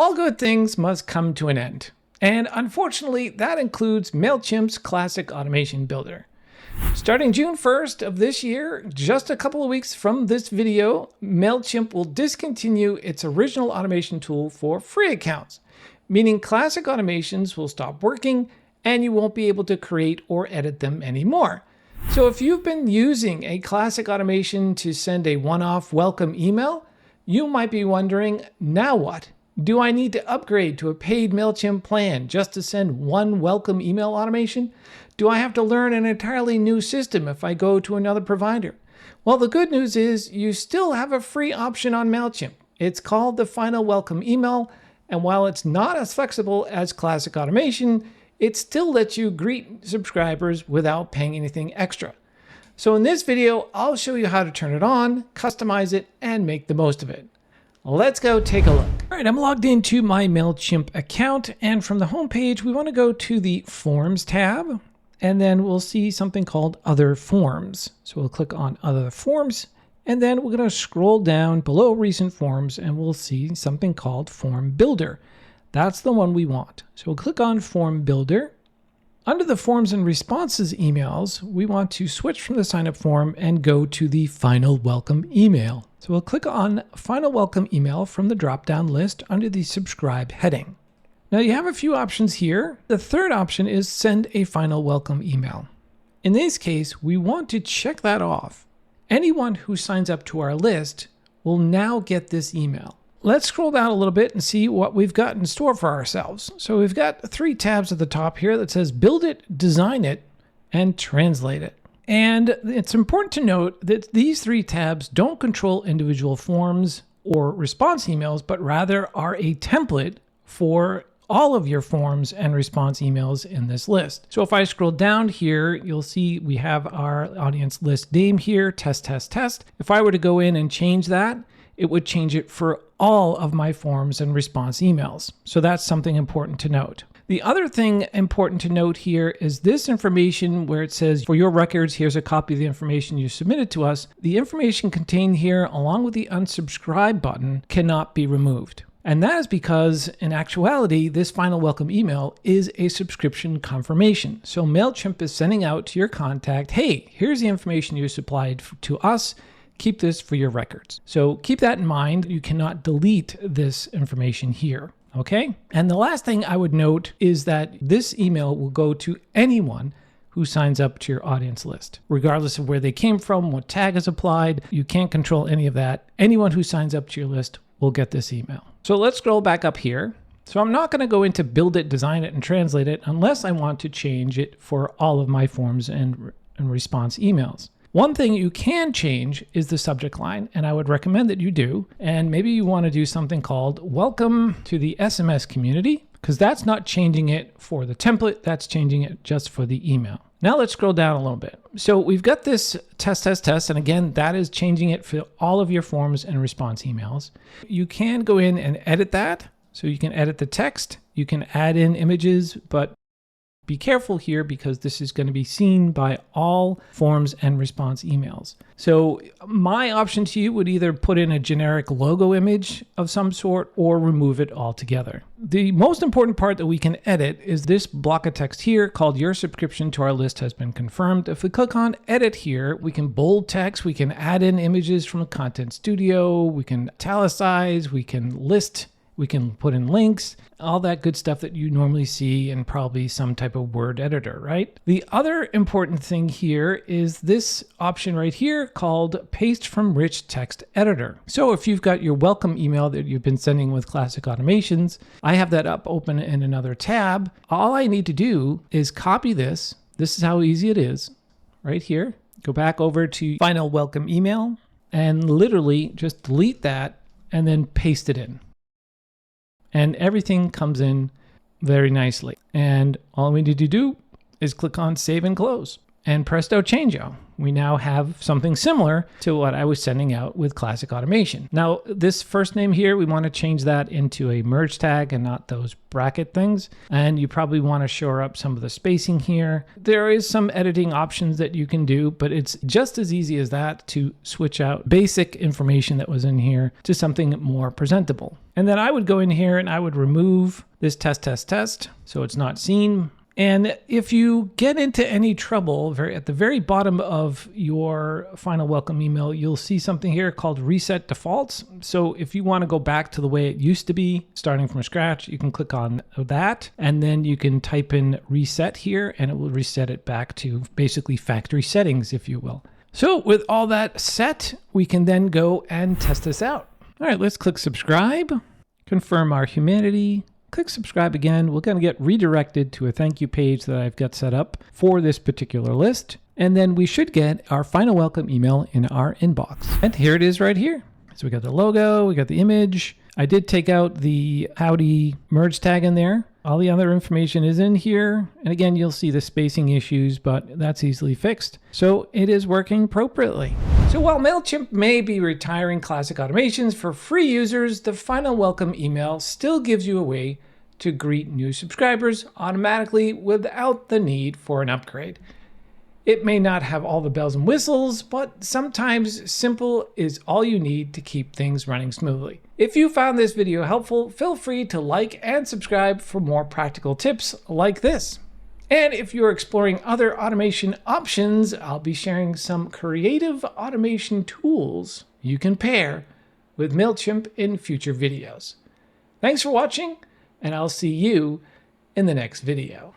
All good things must come to an end. And unfortunately, that includes Mailchimp's classic automation builder. Starting June 1st of this year, just a couple of weeks from this video, Mailchimp will discontinue its original automation tool for free accounts, meaning classic automations will stop working and you won't be able to create or edit them anymore. So if you've been using a classic automation to send a one-off welcome email, you might be wondering, now what? Do I need to upgrade to a paid Mailchimp plan just to send one welcome email automation? Do I have to learn an entirely new system if I go to another provider? Well, the good news is you still have a free option on Mailchimp. It's called the Final Welcome Email, and while it's not as flexible as classic automation, it still lets you greet subscribers without paying anything extra. So in this video, I'll show you how to turn it on, customize it, and make the most of it. Let's go take a look. All right, I'm logged into my Mailchimp account, and from the home page, we want to go to the Forms tab, and then we'll see something called Other Forms. So we'll click on Other Forms, and then we're going to scroll down below Recent Forms, and we'll see something called Form Builder. That's the one we want. So we'll click on Form Builder. Under the Forms and Responses emails, we want to switch from the sign-up form and go to the Final Welcome Email. So we'll click on Final Welcome Email from the drop-down list under the Subscribe heading. Now you have a few options here. The third option is Send a Final Welcome Email. In this case, we want to check that off. Anyone who signs up to our list will now get this email. Let's scroll down a little bit and see what we've got in store for ourselves. So we've got 3 tabs at the top here that says Build It, Design It, and Translate It. And it's important to note that these 3 tabs don't control individual forms or response emails, but rather are a template for all of your forms and response emails in this list. So if I scroll down here, you'll see we have our audience list name here, test, test, test. If I were to go in and change that, it would change it for all of my forms and response emails. So that's something important to note. The other thing important to note here is this information where it says, for your records, here's a copy of the information you submitted to us. The information contained here, along with the unsubscribe button, cannot be removed. And that is because, in actuality, this Final Welcome Email is a subscription confirmation. So Mailchimp is sending out to your contact, hey, here's the information you supplied to us. Keep this for your records. So keep that in mind. You cannot delete this information here. Okay. And the last thing I would note is that this email will go to anyone who signs up to your audience list, regardless of where they came from, what tag is applied. You can't control any of that. Anyone who signs up to your list will get this email. So let's scroll back up here. So I'm not going to go into Build It, Design It, and Translate It unless I want to change it for all of my forms and response emails. One thing you can change is the subject line, and I would recommend that you do. And maybe you want to do something called Welcome to the SMS Community, because that's not changing it for the template, that's changing it just for the email. Now let's scroll down a little bit. So we've got this test, test, test, and again, that is changing it for all of your forms and response emails. You can go in and edit that. So you can edit the text, you can add in images, but be careful here because this is going to be seen by all forms and response emails. So my option to you would either put in a generic logo image of some sort or remove it altogether. The most important part that we can edit is this block of text here called Your Subscription to Our List has been confirmed. If we click on Edit here, we can bold text, we can add in images from Content Studio, we can italicize, we can list, we can put in links, all that good stuff that you normally see in probably some type of word editor, right? The other important thing here is this option right here called Paste from Rich Text Editor. So if you've got your welcome email that you've been sending with classic automations, I have that up open in another tab. All I need to do is copy this. This is how easy it is right here. Go back over to Final Welcome Email and literally just delete that and then paste it in. And everything comes in very nicely. And all we need to do is click on Save and Close. And presto changeo. We now have something similar to what I was sending out with classic automation. Now, this first name here, we want to change that into a merge tag and not those bracket things. And you probably want to shore up some of the spacing here. There is some editing options that you can do, but it's just as easy as that to switch out basic information that was in here to something more presentable. And then I would go in here and I would remove this test so it's not seen. And if you get into any trouble, at the very bottom of your final welcome email, you'll see something here called reset defaults. So if you want to go back to the way it used to be, starting from scratch, you can click on that, and then you can type in reset here and it will reset it back to basically factory settings, if you will. So with all that set, we can then go and test this out. All right, let's click subscribe, confirm our humanity. Click subscribe again. We're going to get redirected to a thank you page that I've got set up for this particular list. And then we should get our final welcome email in our inbox. And here it is right here. So we got the logo, we got the image. I did take out the howdy merge tag in there. All the other information is in here. And again, you'll see the spacing issues, but that's easily fixed. So it is working appropriately. So while Mailchimp may be retiring classic automations for free users, the final welcome email still gives you a way to greet new subscribers automatically without the need for an upgrade. It may not have all the bells and whistles, but sometimes simple is all you need to keep things running smoothly. If you found this video helpful, feel free to like and subscribe for more practical tips like this. And if you're exploring other automation options, I'll be sharing some creative automation tools you can pair with Mailchimp in future videos. Thanks for watching, and I'll see you in the next video.